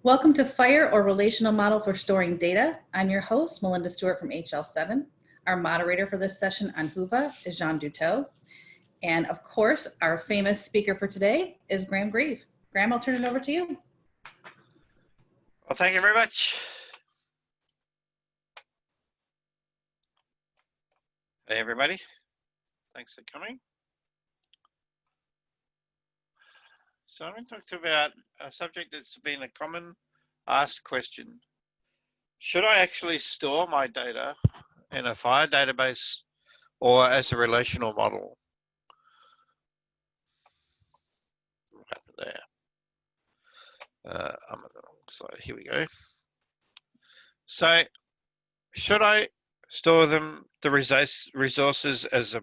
Welcome to FHIR, or Relational Model for Storing Data. I'm your host, Melinda Stewart from HL7. Our moderator for this session on Whova is Jean Duteau. And of course, our famous speaker for today is Grahame Grieve. Grahame, I'll turn it over to you. Well, thank you very much. Hey, everybody. Thanks for coming. So I'm going to talk about a subject that's been a common asked question. Should I actually store my data in a FHIR database or as a relational model? What happened there? I'm on the wrong slide. Here we go. So should I store the resources as a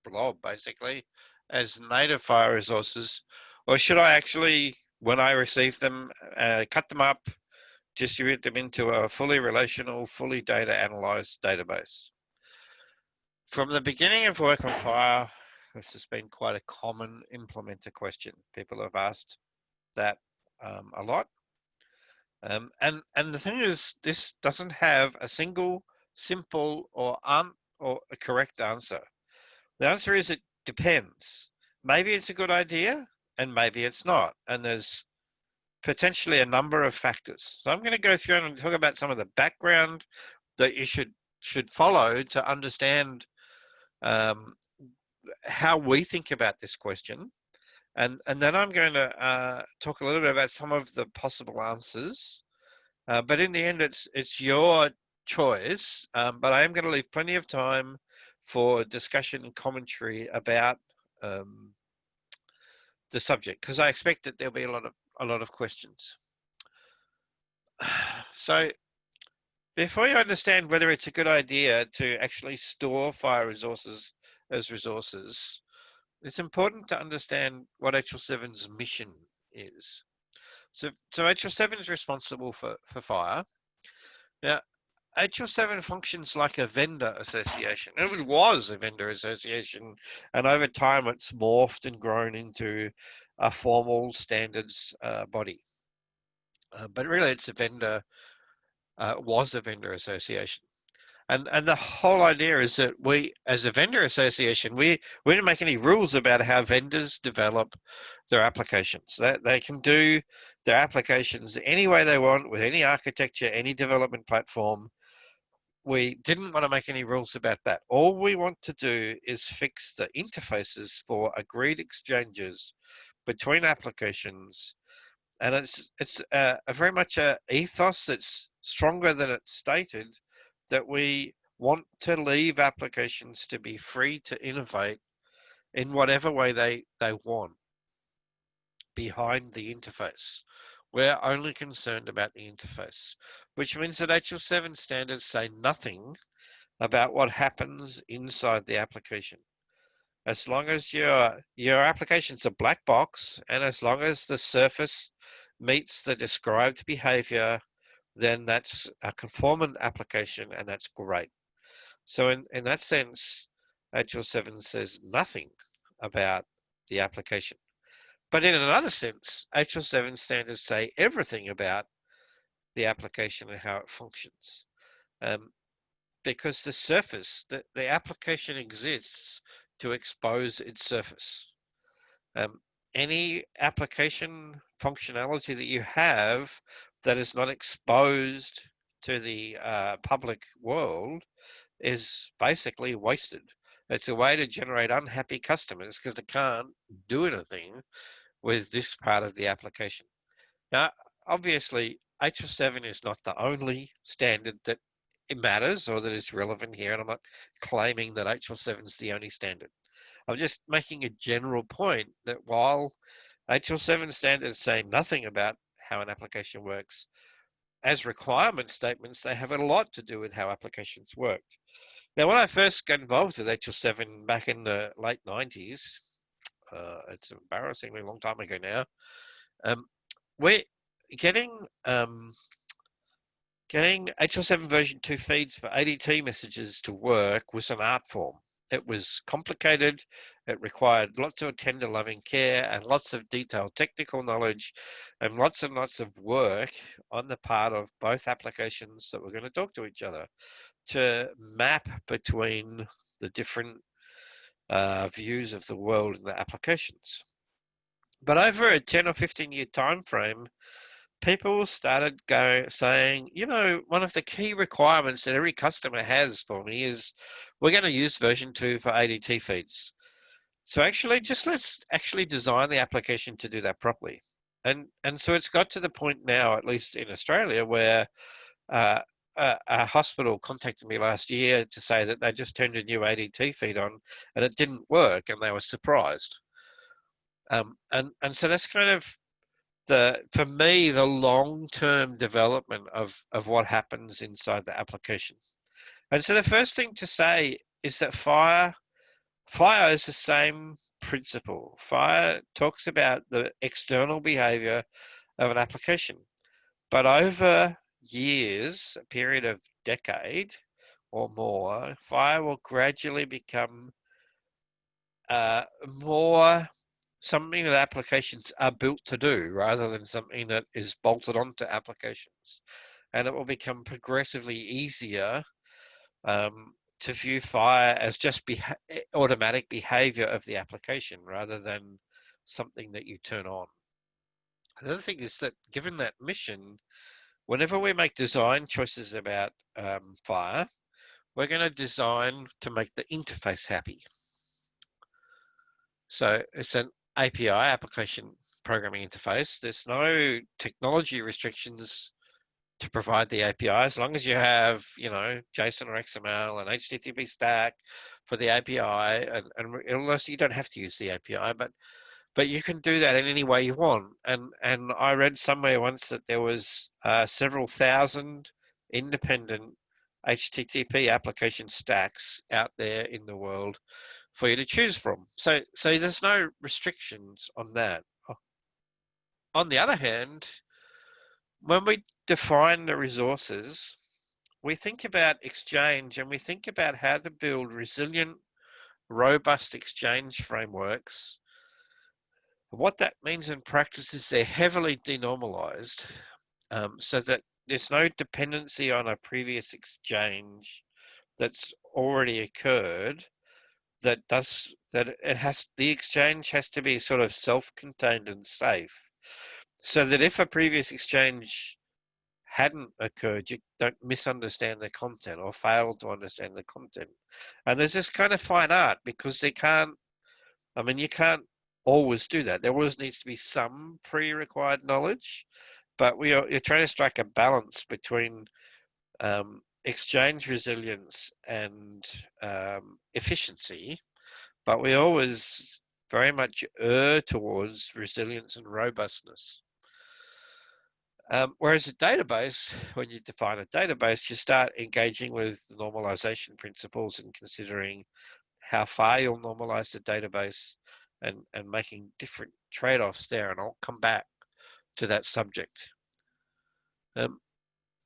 blob, basically, as native FHIR resources, or should I actually, when I receive them, cut them up, distribute them into a fully relational, fully data analyzed database? From the beginning of work on FHIR, this has been quite a common implementer question. People have asked that a lot. And the thing is, this doesn't have a single simple or a correct answer. The answer is it depends. Maybe it's a good idea and maybe it's not. And there's potentially a number of factors. So I'm going to go through and talk about some of the background that you should follow to understand how we think about this question. And then I'm going to talk a little bit about some of the possible answers. But in the end, it's your choice. But I am going to leave plenty of time for discussion and commentary about the subject, because I expect that there'll be a lot of questions. So before you understand whether it's a good idea to actually store FHIR resources as resources, it's important to understand what HL7's mission is. So HL7 is responsible for FHIR. Now, HL7 functions like a vendor association. It was a vendor association, and over time it's morphed and grown into a formal standards body. But really it's a vendor, was a vendor association. And the whole idea is that we, as a vendor association, we don't make any rules about how vendors develop their applications. They can do their applications any way they want, with any architecture, any development platform. We didn't want to make any rules about that. All we want to do is fix the interfaces for agreed exchanges between applications. And it's a very much a ethos that's stronger than it's stated, that we want to leave applications to be free to innovate in whatever way they want behind the interface. We're only concerned about the interface, which means that HL7 standards say nothing about what happens inside the application. As long as your application's a black box, and as long as the surface meets the described behavior, then that's a conformant application, and that's great. So in that sense, HL7 says nothing about the application. But in another sense, HL7 standards say everything about the application and how it functions. Because the surface, the application exists to expose its surface. Any application functionality that you have that is not exposed to the public world is basically wasted. It's a way to generate unhappy customers because they can't do anything with this part of the application. Now, obviously, HL7 is not the only standard that it matters or that is relevant here, and I'm not claiming that HL7 is the only standard. I'm just making a general point that while HL7 standards say nothing about how an application works, as requirement statements, they have a lot to do with how applications worked. Now, when I first got involved with HL7 back in the late 90s, it's an embarrassingly long time ago now, we're getting HL7 version 2 feeds for ADT messages to work was an art form. It was complicated. It required lots of tender loving care and lots of detailed technical knowledge and lots of work on the part of both applications that were going to talk to each other to map between the different views of the world and the applications. But over a 10 or 15 year time frame, people started saying, you know, one of the key requirements that every customer has for me is we're going to use version 2 for ADT feeds. So actually, let's actually design the application to do that properly. And so it's got to the point now, at least in Australia, where a hospital contacted me last year to say that they just turned a new ADT feed on and it didn't work, and they were surprised. And so that's kind of for me, the long-term development of what happens inside the application. And so the first thing to say is that FHIR is the same principle. FHIR talks about the external behavior of an application, but over years, a period of decade or more, FHIR will gradually become more something that applications are built to do rather than something that is bolted onto applications. And it will become progressively easier to view FHIR as just automatic behavior of the application rather than something that you turn on. The other thing is that given that mission, whenever we make design choices about FHIR, we're going to design to make the interface happy. So it's an API, application programming interface. There's no technology restrictions to provide the API as long as you have, you know, JSON or XML and HTTP stack for the API, and unless you don't have to use the API, but you can do that in any way you want. And I read somewhere once that there was several thousand independent HTTP application stacks out there in the world for you to choose from. So there's no restrictions on that. On the other hand, when we define the resources, we think about Exchange and we think about how to build resilient, robust Exchange frameworks. What that means in practice is they're heavily denormalized, so that there's no dependency on a previous Exchange that's already occurred. The Exchange has to be sort of self-contained and safe, so that if a previous Exchange hadn't occurred, you don't misunderstand the content or fail to understand the content. And there's this kind of fine art because you can't always do that. There always needs to be some pre-required knowledge, but you're trying to strike a balance between Exchange resilience and efficiency, but we always very much err towards resilience and robustness. Whereas a database, when you define a database, you start engaging with the normalization principles and considering how far you'll normalize the database and making different trade-offs there. And I'll come back to that subject.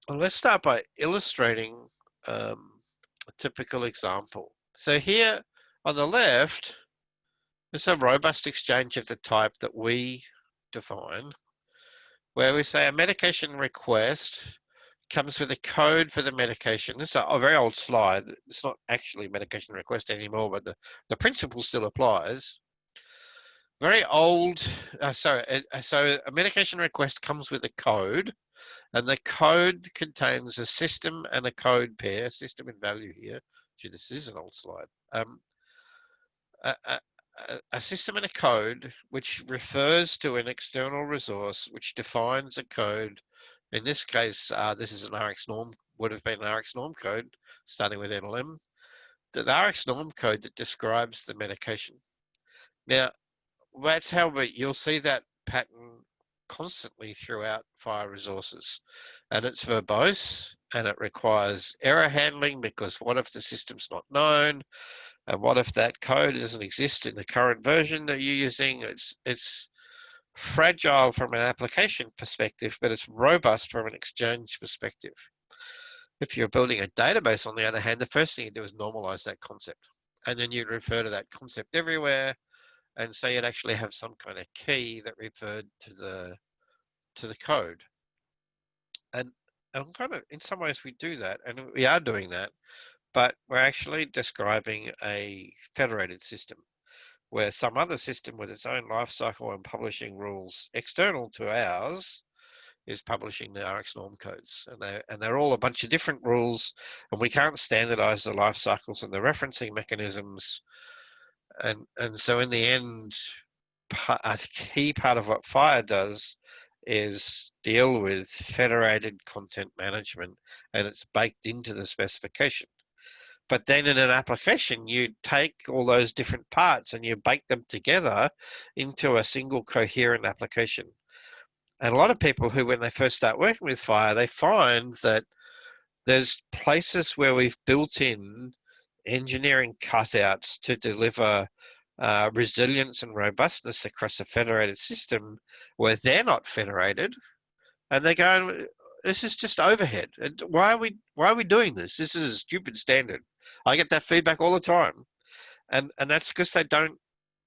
Well, let's start by illustrating a typical example. So here on the left, there's a robust Exchange of the type that we define, where we say a medication request comes with a code for the medication. This is a very old slide. It's not actually a medication request anymore, but the principle still applies. Very old. So a medication request comes with a code, and the code contains a system and a code pair, system and value here. Gee, this is an old slide. A system and a code which refers to an external resource which defines a code. In this case, this is an RX norm, would have been an RX norm code starting with NLM. The RX norm code that describes the medication. Now, that's how you'll see that pattern constantly throughout FHIR resources. And it's verbose and it requires error handling because what if the system's not known? And what if that code doesn't exist in the current version that you're using? It's fragile from an application perspective, but it's robust from an Exchange perspective. If you're building a database, on the other hand, the first thing you do is normalize that concept. and then you'd refer to that concept everywhere, and so you'd actually have some kind of key that referred to the code. And kind of, in some ways, we do that, and we are doing that, but we're actually describing a federated system, where some other system with its own life cycle and publishing rules external to ours is publishing the RX norm codes, and they're all a bunch of different rules, and we can't standardize the life cycles and the referencing mechanisms, and so in the end, a key part of what FHIR does is deal with federated content management, and it's baked into the specification. But then in an application, you take all those different parts and you bake them together into a single coherent application. And a lot of people who, when they first start working with FHIR, they find that there's places where we've built in engineering cutouts to deliver resilience and robustness across a federated system where they're not federated, and they're going, this is just overhead. And why are we doing this? This is a stupid standard. I get that feedback all the time, and that's because they don't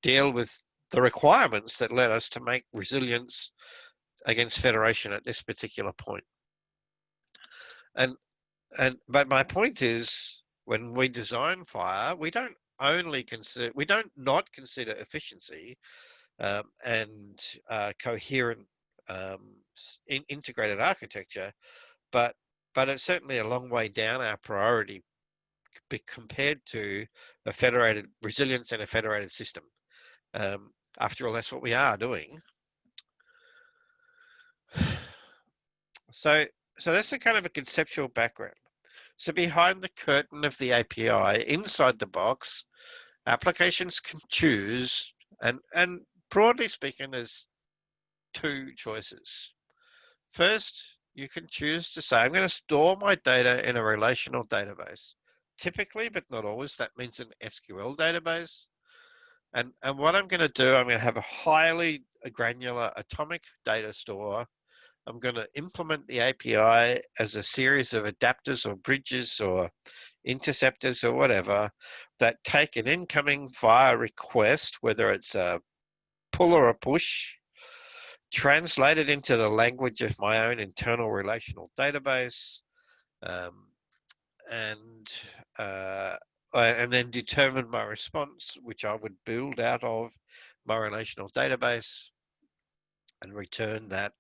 deal with the requirements that led us to make resilience against federation at this particular point. But my point is, when we design FHIR, we don't not consider efficiency and coherent integrated architecture, but it's certainly a long way down our priority compared to a federated resilience and a federated system. After all, that's what we are doing. So that's a kind of a conceptual background. So behind the curtain of the API, inside the box, applications can choose, and broadly speaking, there's two choices. First, you can choose to say, I'm going to store my data in a relational database. Typically, but not always, that means an SQL database. And what I'm going to do, I'm going to have a highly granular atomic data store. I'm going to implement the API as a series of adapters or bridges or interceptors or whatever that take an incoming FHIR request, whether it's a pull or a push, translate it into the language of my own internal relational database, and then determine my response, which I would build out of my relational database, and return that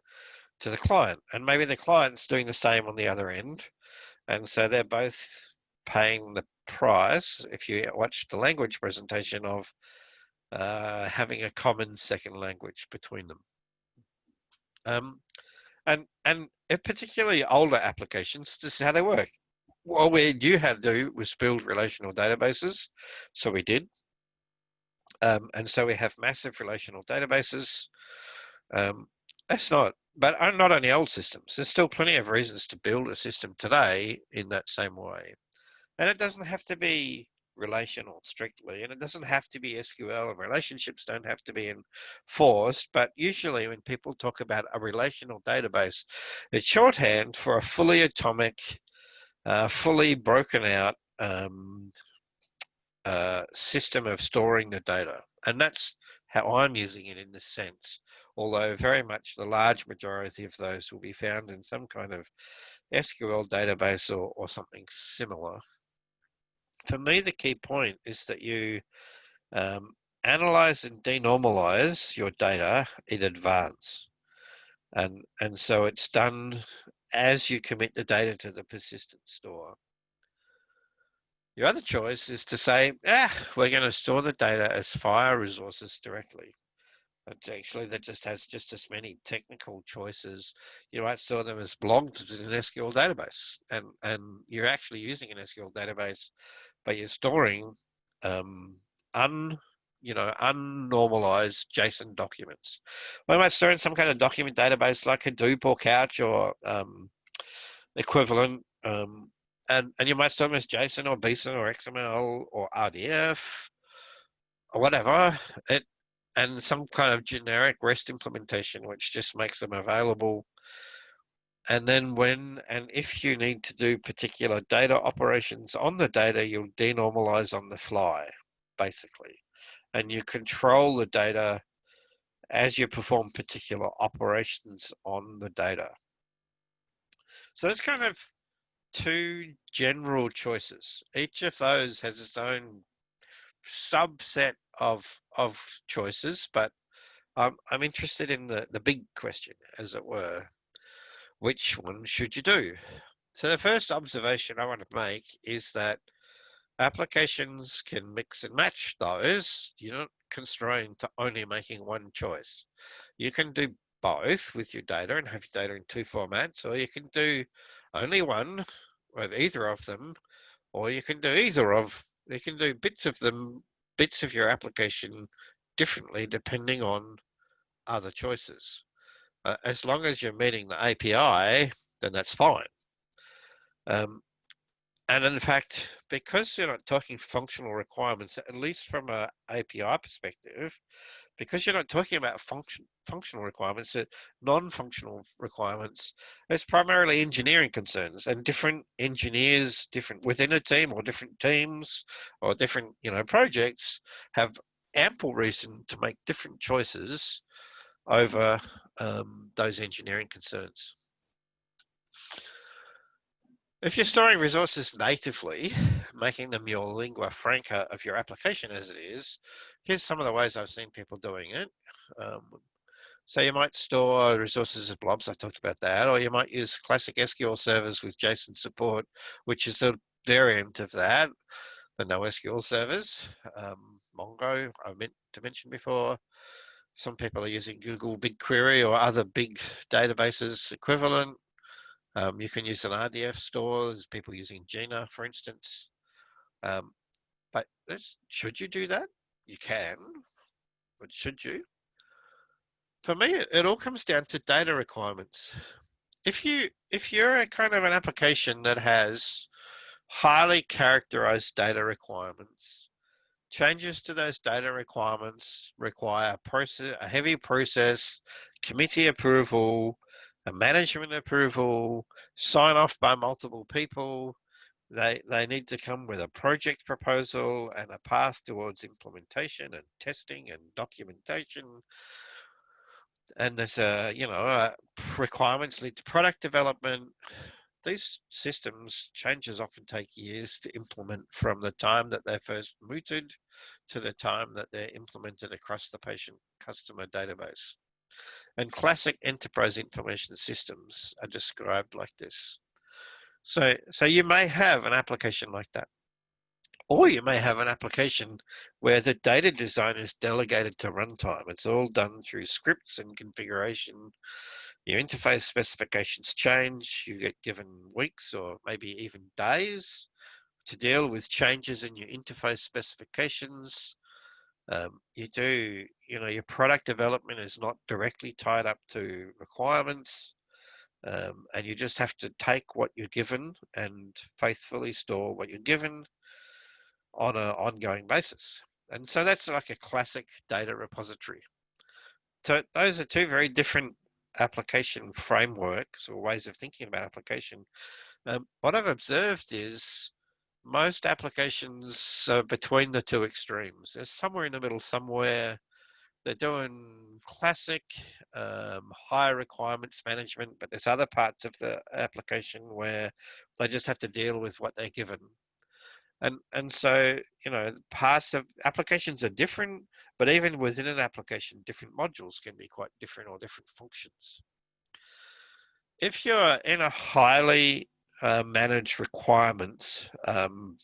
to the client. And maybe the client's doing the same on the other end, and so they're both paying the price, if you watch the language presentation, of having a common second language between them. And particularly older applications, this is how they work. What we knew how to do was build relational databases, so we did. And so we have massive relational databases. But not only old systems, there's still plenty of reasons to build a system today in that same way. And it doesn't have to be relational strictly, and it doesn't have to be SQL, and relationships don't have to be enforced, but usually when people talk about a relational database, it's shorthand for a fully atomic, fully broken out system of storing the data. And that's how I'm using it in this sense, although very much the large majority of those will be found in some kind of SQL database or something similar. For me, the key point is that you analyze and denormalize your data in advance. And so it's done as you commit the data to the persistent store. Your other choice is to say, we're going to store the data as FHIR resources directly. But actually, that just has just as many technical choices. You might store them as blobs in an SQL database, and you're actually using an SQL database, but you're storing unnormalized JSON documents. Or you might store in some kind of document database like Hadoop or Couch or equivalent, and you might store them as JSON or BSON or XML or RDF or whatever. And some kind of generic REST implementation, which just makes them available. And then when and if you need to do particular data operations on the data, you'll denormalize on the fly. basically. And you control the data as you perform particular operations on the data. So there's kind of two general choices. Each of those has its own subset of choices, but I'm interested in the big question, as it were. Which one should you do? So the first observation I want to make is that applications can mix and match those. You're not constrained to only making one choice. You can do both with your data and have your data in two formats, or you can do only one with either of them, or you can do you can do bits of them, bits of your application differently depending on other choices. As long as you're meeting the API, then that's fine. And in fact, because you're not talking functional requirements, at least from an API perspective, because you're not talking about functional requirements, non-functional requirements, it's primarily engineering concerns, and different engineers, different within a team or different teams or different projects have ample reason to make different choices over those engineering concerns. If you're storing resources natively, making them your lingua franca of your application as it is, here's some of the ways I've seen people doing it. So you might store resources as blobs, I talked about that, or you might use classic SQL servers with JSON support, which is the variant of that, the NoSQL servers. Mongo, I meant to mention before. Some people are using Google BigQuery or other big databases equivalent. You can use an RDF store. There's people using Gina, for instance. But should you do that? You can, but should you? For me, it all comes down to data requirements. If you're a kind of an application that has highly characterized data requirements, changes to those data requirements require a heavy process, committee approval, a management approval, sign off by multiple people. They need to come with a project proposal and a path towards implementation and testing and documentation. And there's requirements lead to product development. These systems changes often take years to implement from the time that they're first mooted to the time that they're implemented across the patient customer database. And classic enterprise information systems are described like this. So you may have an application like that. Or you may have an application where the data design is delegated to runtime. It's all done through scripts and configuration. Your interface specifications change. You get given weeks or maybe even days to deal with changes in your interface specifications. Your product development is not directly tied up to requirements. And you just have to take what you're given and faithfully store what you're given on an ongoing basis. And so that's like a classic data repository. So those are two very different application frameworks or ways of thinking about application. What I've observed is most applications are between the two extremes. There's somewhere in the middle, somewhere they're doing classic high requirements management, but there's other parts of the application where they just have to deal with what they're given. And so, parts of applications are different, but even within an application, different modules can be quite different or different functions. If you're in a highly managed requirements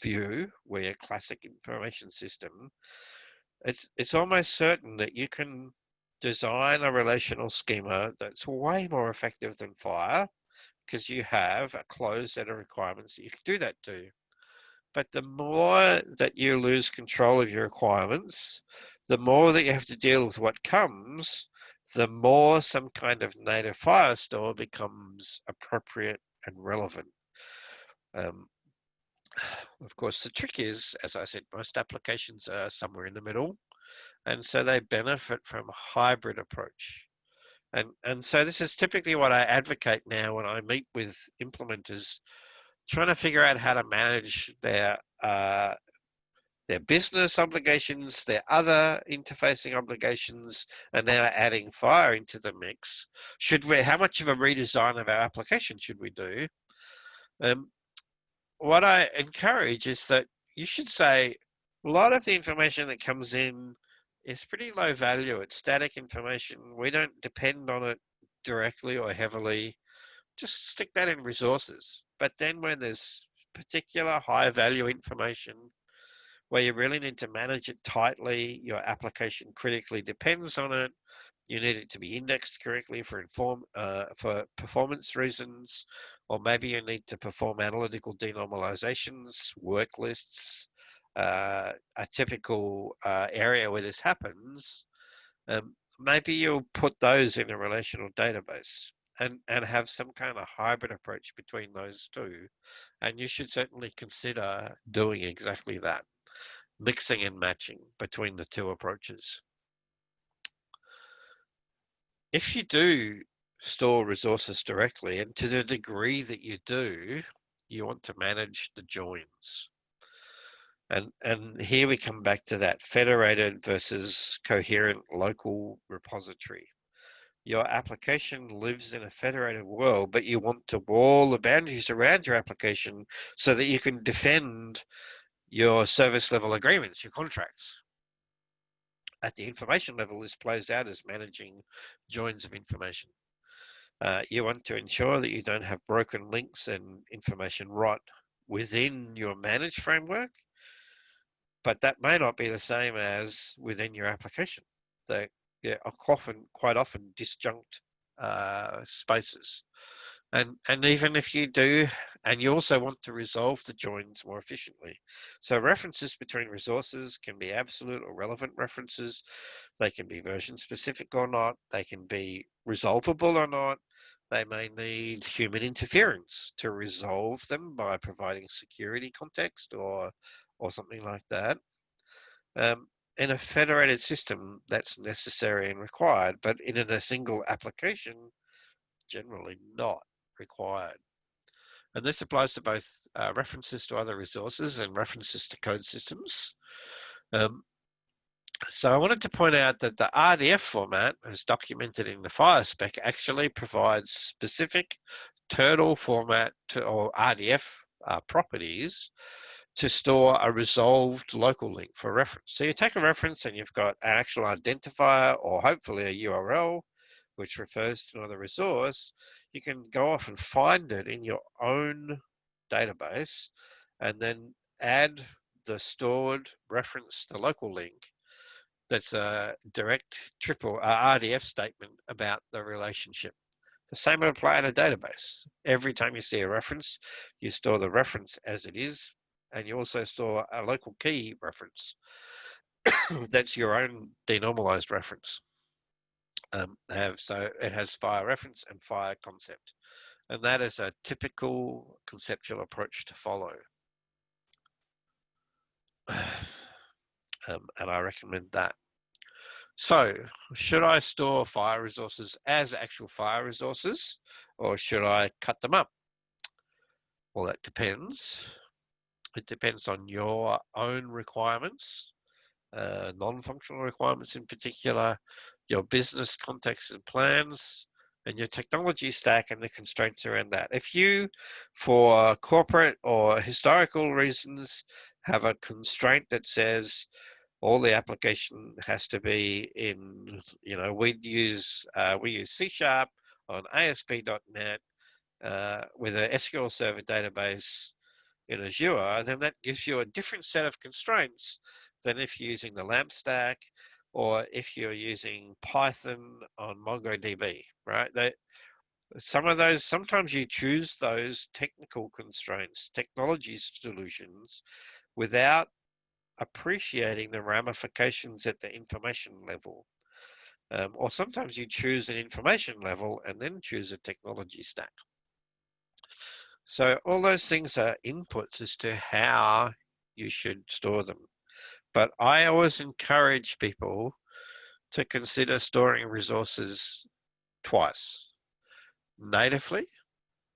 view, where classic information system, it's almost certain that you can design a relational schema that's way more effective than FHIR because you have a closed set of requirements that you can do that to. But the more that you lose control of your requirements, the more that you have to deal with what comes, the more some kind of native FHIR store becomes appropriate and relevant. Of course, the trick is, as I said, most applications are somewhere in the middle, and so they benefit from a hybrid approach. And so this is typically what I advocate now when I meet with implementers trying to figure out how to manage their their business obligations, their other interfacing obligations, and now adding FHIR into the mix. How much of a redesign of our application should we do? What I encourage is that you should say a lot of the information that comes in is pretty low value. It's static information. We don't depend on it directly or heavily. Just stick that in resources. But then when there's particular high value information where you really need to manage it tightly, your application critically depends on it, you need it to be indexed correctly for performance reasons, or maybe you need to perform analytical denormalizations, work lists, a typical area where this happens. Maybe you'll put those in a relational database and have some kind of hybrid approach between those two. And you should certainly consider doing exactly that, mixing and matching between the two approaches. If you do store resources directly, and to the degree that you do, you want to manage the joins. And here we come back to that federated versus coherent local repository. Your application lives in a federated world, but you want to wall the boundaries around your application so that you can defend your service level agreements, your contracts. At the information level, this plays out as managing joins of information. You want to ensure that you don't have broken links and information rot within your managed framework, but that may not be the same as within your application. They are quite often disjunct spaces. And even if you do, and you also want to resolve the joins more efficiently. So references between resources can be absolute or relevant references. They can be version specific or not. They can be resolvable or not. They may need human interference to resolve them by providing security context or something like that. In a federated system, that's necessary and required, but in a single application, generally not required. And this applies to both references to other resources and references to code systems. So I wanted to point out that the RDF format, as documented in the FHIR spec, actually provides specific turtle format or RDF properties to store a resolved local link for reference. So you take a reference and you've got an actual identifier or hopefully a URL which refers to another resource. You can go off and find it in your own database and then add the stored reference, the local link, that's a direct RDF statement about the relationship. The same would apply in a database. Every time you see a reference, you store the reference as it is, and you also store a local key reference. That's your own denormalized reference. So it has FHIR reference and FHIR concept. And that is a typical conceptual approach to follow. And I recommend that. So should I store FHIR resources as actual FHIR resources, or should I cut them up? Well, that depends. It depends on your own requirements, non-functional requirements in particular, your business context and plans, and your technology stack and the constraints around that. If you, for corporate or historical reasons, have a constraint that says all the application has to be in, we use C# on ASP.NET with an SQL Server database in Azure, then that gives you a different set of constraints than if you're using the LAMP stack or if you're using Python on MongoDB, right? Sometimes you choose those technical constraints, technology solutions, without appreciating the ramifications at the information level. Or sometimes you choose an information level and then choose a technology stack. So all those things are inputs as to how you should store them. But I always encourage people to consider storing resources twice, natively,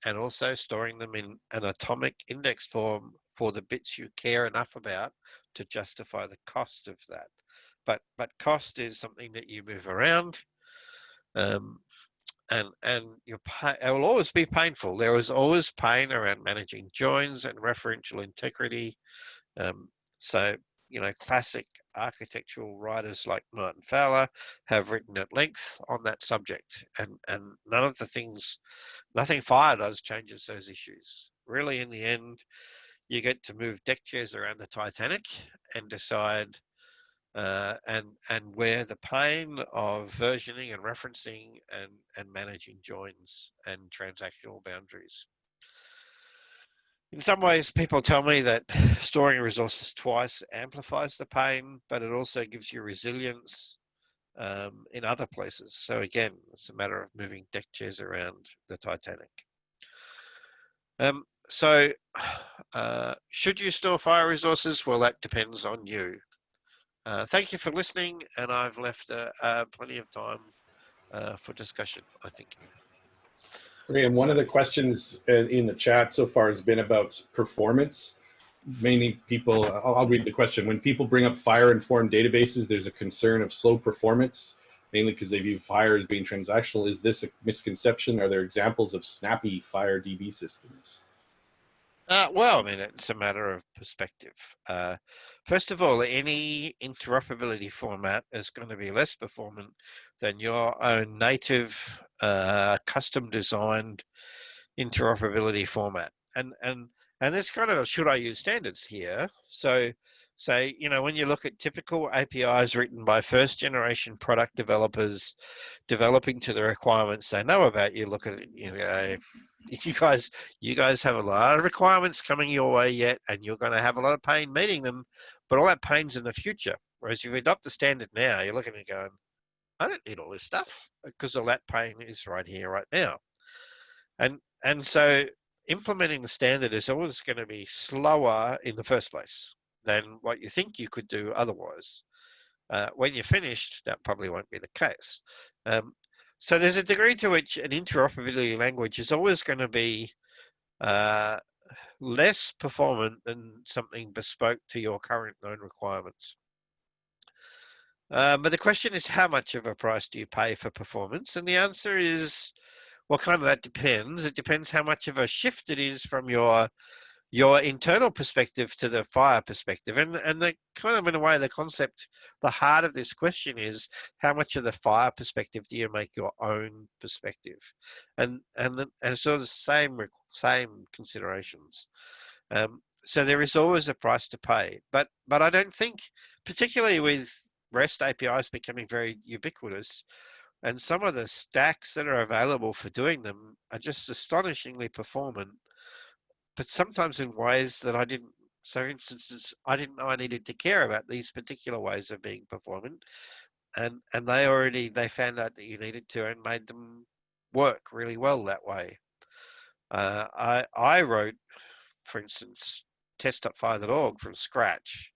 and also storing them in an atomic index form for the bits you care enough about to justify the cost of that. But cost is something that you move around, and it will always be painful. There is always pain around managing joins and referential integrity. So, classic architectural writers like Martin Fowler have written at length on that subject, and nothing FHIR does changes those issues. Really, in the end, you get to move deck chairs around the Titanic and decide and where the pain of versioning and referencing and managing joins and transactional boundaries. In some ways, people tell me that storing resources twice amplifies the pain, but it also gives you resilience in other places. So again, it's a matter of moving deck chairs around the Titanic. Should you store FHIR resources? Well, that depends on you. Thank you for listening, and I've left plenty of time for discussion, I think. Okay, and one of the questions in the chat so far has been about performance. Mainly people, I'll read the question. When people bring up FHIR-informed databases, there's a concern of slow performance, mainly because they view FHIR as being transactional. Is this a misconception? Are there examples of snappy FHIR DB systems? Well, I mean, it's a matter of perspective. First of all, any interoperability format is going to be less performant than your own native, custom-designed interoperability format. And there's kind of a should I use standards here. So say, when you look at typical APIs written by first-generation product developers developing to the requirements they know about, you look at it, you guys have a lot of requirements coming your way yet, and you're going to have a lot of pain meeting them, but all that pain's in the future. Whereas if you adopt the standard now, you're looking and going, I don't need all this stuff because all that pain is right here, right now. And so implementing the standard is always going to be slower in the first place than what you think you could do otherwise. When you're finished, that probably won't be the case. So there's a degree to which an interoperability language is always going to be less performant than something bespoke to your current known requirements. But the question is, how much of a price do you pay for performance? And the answer is, well, kind of that depends. It depends how much of a shift it is from your internal perspective to the FHIR perspective. And the kind of, in a way, the concept, the heart of this question is, how much of the FHIR perspective do you make your own perspective? And so the same considerations. So there is always a price to pay. But I don't think, particularly with REST APIs becoming very ubiquitous, and some of the stacks that are available for doing them are just astonishingly performant, but sometimes in ways that I didn't. So, for instance, I didn't know I needed to care about these particular ways of being performant, and they found out that you needed to and made them work really well that way. I wrote, for instance, test.fhir.org from scratch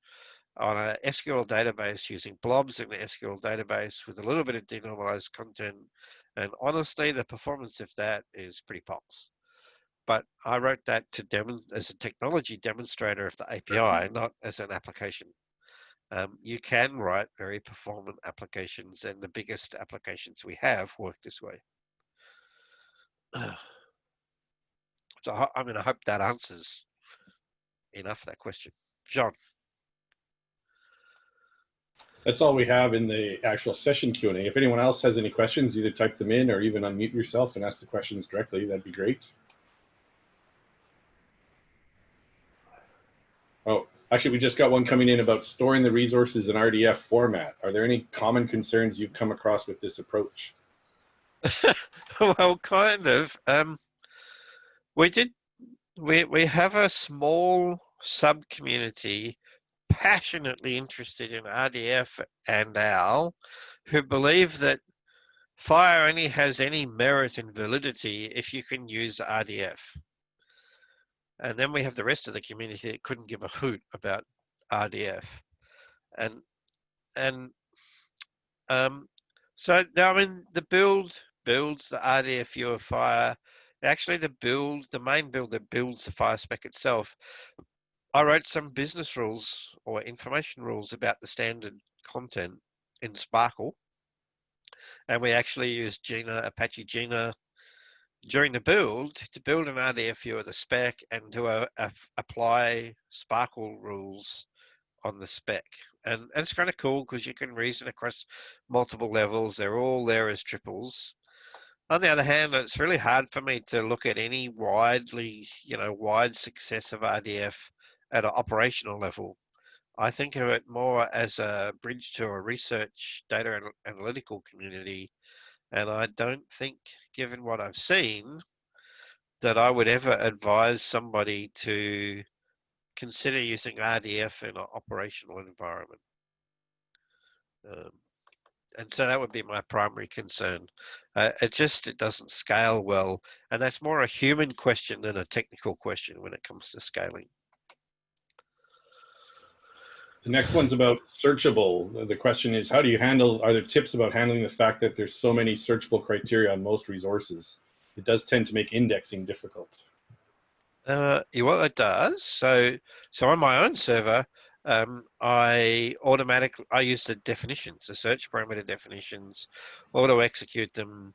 on a SQL database using blobs in the SQL database with a little bit of denormalized content, and honestly, the performance of that is pretty pox. But I wrote that as a technology demonstrator of the API, not as an application. You can write very performant applications, and the biggest applications we have work this way. So, I mean, I hope that answers enough that question. John. That's all we have in the actual session Q&A. If anyone else has any questions, either type them in or even unmute yourself and ask the questions directly. That'd be great. Oh, actually, we just got one coming in about storing the resources in RDF format. Are there any common concerns you've come across with this approach? Well, kind of. We have a small sub-community passionately interested in RDF and OWL, who believe that FHIR only has any merit and validity if you can use RDF. And then we have the rest of the community that couldn't give a hoot about RDF. So now, I mean, the build builds the RDF view of FHIR. Actually, the main build that builds the FHIR spec itself I wrote some business rules or information rules about the standard content in Sparkle, and we actually used Gina, Apache Gina, during the build to build an RDF view of the spec and to apply Sparkle rules on the spec. And it's kind of cool because you can reason across multiple levels. They're all there as triples. On the other hand, it's really hard for me to look at any widely, wide success of RDF at an operational level. I think of it more as a bridge to a research data analytical community. And I don't think, given what I've seen, that I would ever advise somebody to consider using RDF in an operational environment. And so that would be my primary concern. It doesn't scale well. And that's more a human question than a technical question when it comes to scaling. The next one's about searchable. The question is, how do you handle, are there tips about handling the fact that there's so many searchable criteria on most resources? It does tend to make indexing difficult. Well, it does. So on my own server, I use the definitions, the search parameter definitions, auto execute them.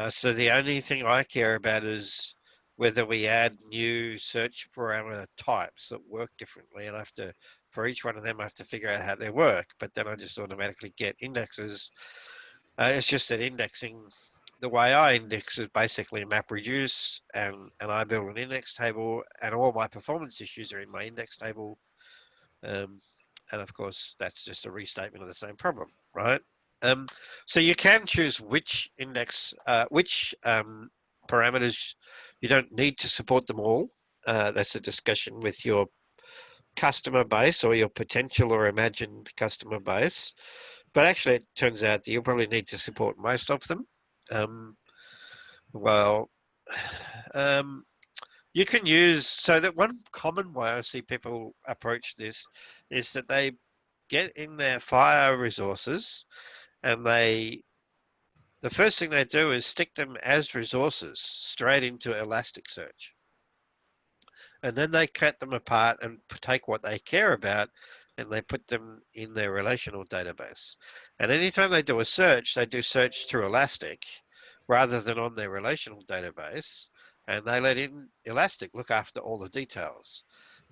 So the only thing I care about is whether we add new search parameter types that work differently, and for each one of them, I have to figure out how they work. But then I just automatically get indexes. It's just that indexing, the way I index is basically MapReduce, and I build an index table, and all my performance issues are in my index table. And of course, that's just a restatement of the same problem, right? So you can choose which index, which parameters. You don't need to support them all. That's a discussion with your customer base or your potential or imagined customer base. But actually, it turns out that you'll probably need to support most of them. You can use, so that one common way I see people approach this is that they get in their FHIR resources, and the first thing they do is stick them as resources straight into Elasticsearch. And then they cut them apart and take what they care about and they put them in their relational database. And anytime they do a search, they do search through Elastic rather than on their relational database. And they let in Elastic look after all the details.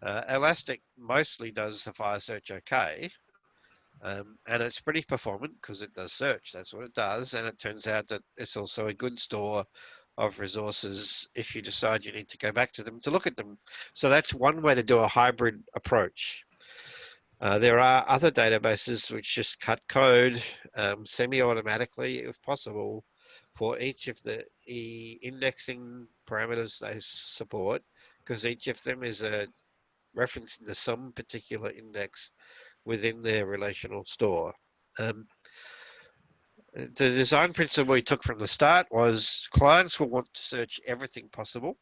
Elastic mostly does the FHIR search okay. And it's pretty performant because it does search. That's what it does. And it turns out that it's also a good store of resources if you decide you need to go back to them to look at them. So that's one way to do a hybrid approach. There are other databases which just cut code semi-automatically, if possible, for each of the indexing parameters they support, because each of them is a reference to some particular index within their relational store. The design principle we took from the start was clients will want to search everything possible.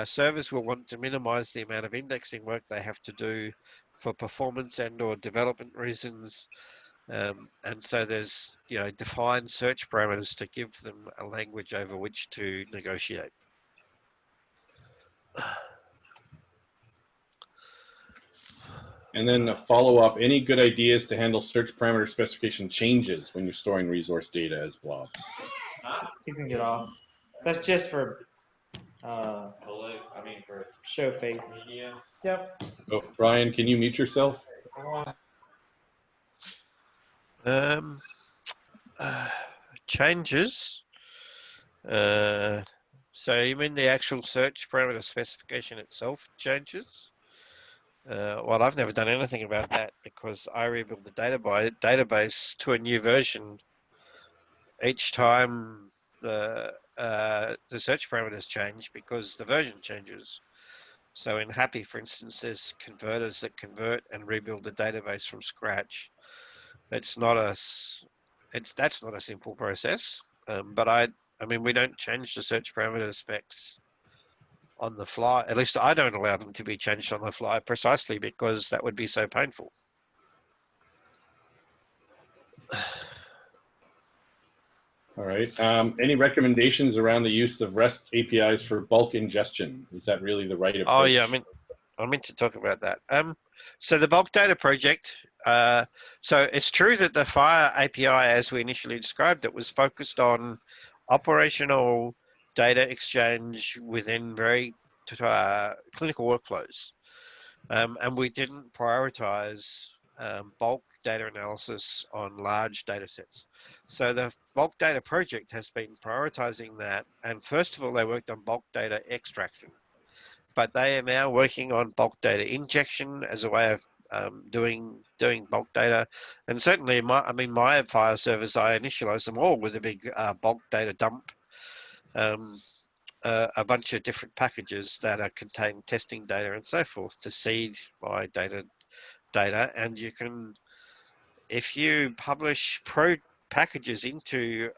Servers will want to minimize the amount of indexing work they have to do for performance and or development reasons. And so there's defined search parameters to give them a language over which to negotiate. And then a follow-up, any good ideas to handle search parameter specification changes when you're storing resource data as blobs? He's gonna get off. That's just for for show face. Media. Yep. Oh, Brian, can you mute yourself? Changes. So you mean the actual search parameter specification itself changes? Well, I've never done anything about that because I rebuild the database to a new version each time the search parameters change because the version changes. So in Happy, for instance, there's converters that convert and rebuild the database from scratch. That's not a simple process. But we don't change the search parameter specs on the fly. At least I don't allow them to be changed on the fly precisely because that would be so painful. All right. Any recommendations around the use of REST APIs for bulk ingestion? Is that really the right approach? Oh yeah, I meant to talk about that. So the bulk data project, so it's true that the FHIR API, as we initially described it, was focused on operational data exchange within very clinical workflows. And we didn't prioritize bulk data analysis on large data sets. So the bulk data project has been prioritizing that. And first of all, they worked on bulk data extraction, but they are now working on bulk data injection as a way of doing bulk data. And certainly, my FHIR servers, I initialized them all with a big bulk data dump. A bunch of different packages that are contain testing data and so forth to seed my data. And you can, if you publish pro packages into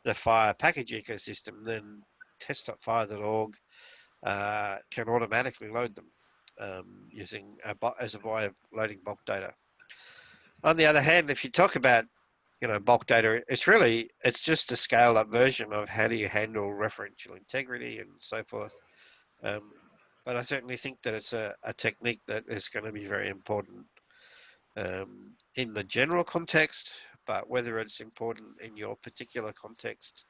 the FHIR package ecosystem, then test.fhir.org can automatically load them using as a way of loading bulk data. On the other hand, if you talk about bulk data, it's just a scaled up version of how do you handle referential integrity and so forth. But I certainly think that it's a technique that is going to be very important in the general context, but whether it's important in your particular context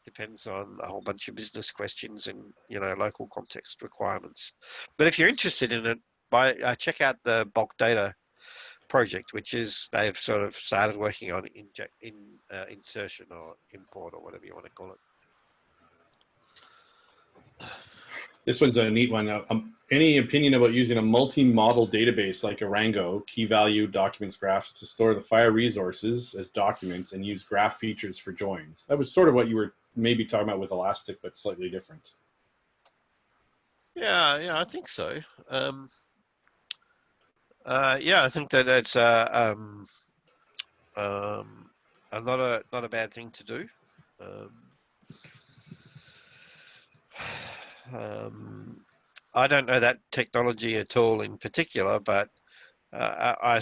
depends on a whole bunch of business questions and local context requirements. But if you're interested in it, check out the bulk data project, which is they've sort of started working on insertion or import or whatever you want to call it. This one's a neat one. Any opinion about using a multi-model database like Arango, key value documents graphs, to store the FHIR resources as documents and use graph features for joins? That was sort of what you were maybe talking about with Elastic, but slightly different. Yeah, I think so. Yeah, I think that it's not a bad thing to do. I don't know that technology at all in particular, but I'm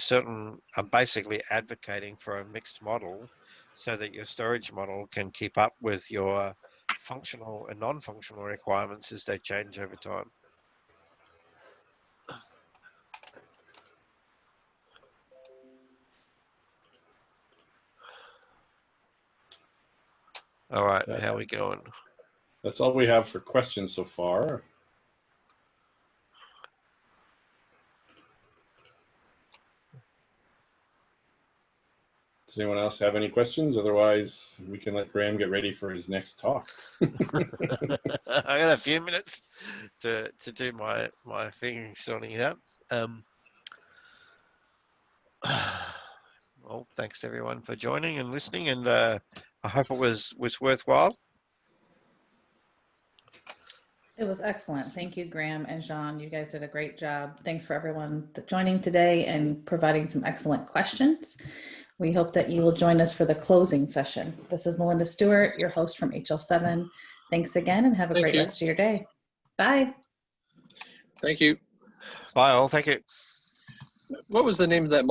basically advocating for a mixed model so that your storage model can keep up with your functional and non-functional requirements as they change over time. All right, how are we going? That's all we have for questions so far. Does anyone else have any questions? Otherwise, we can let Grahame get ready for his next talk. I got a few minutes to do my thing, sorting it out. Well, thanks everyone for joining and listening, and I hope it was worthwhile. It was excellent. Thank you, Grahame and Jean. You guys did a great job. Thanks for everyone joining today and providing some excellent questions. We hope that you will join us for the closing session. This is Melinda Stewart, your host from HL7. Thanks again and have a great rest of your day. Bye. Thank you. Bye all. Thank you. What was the name of that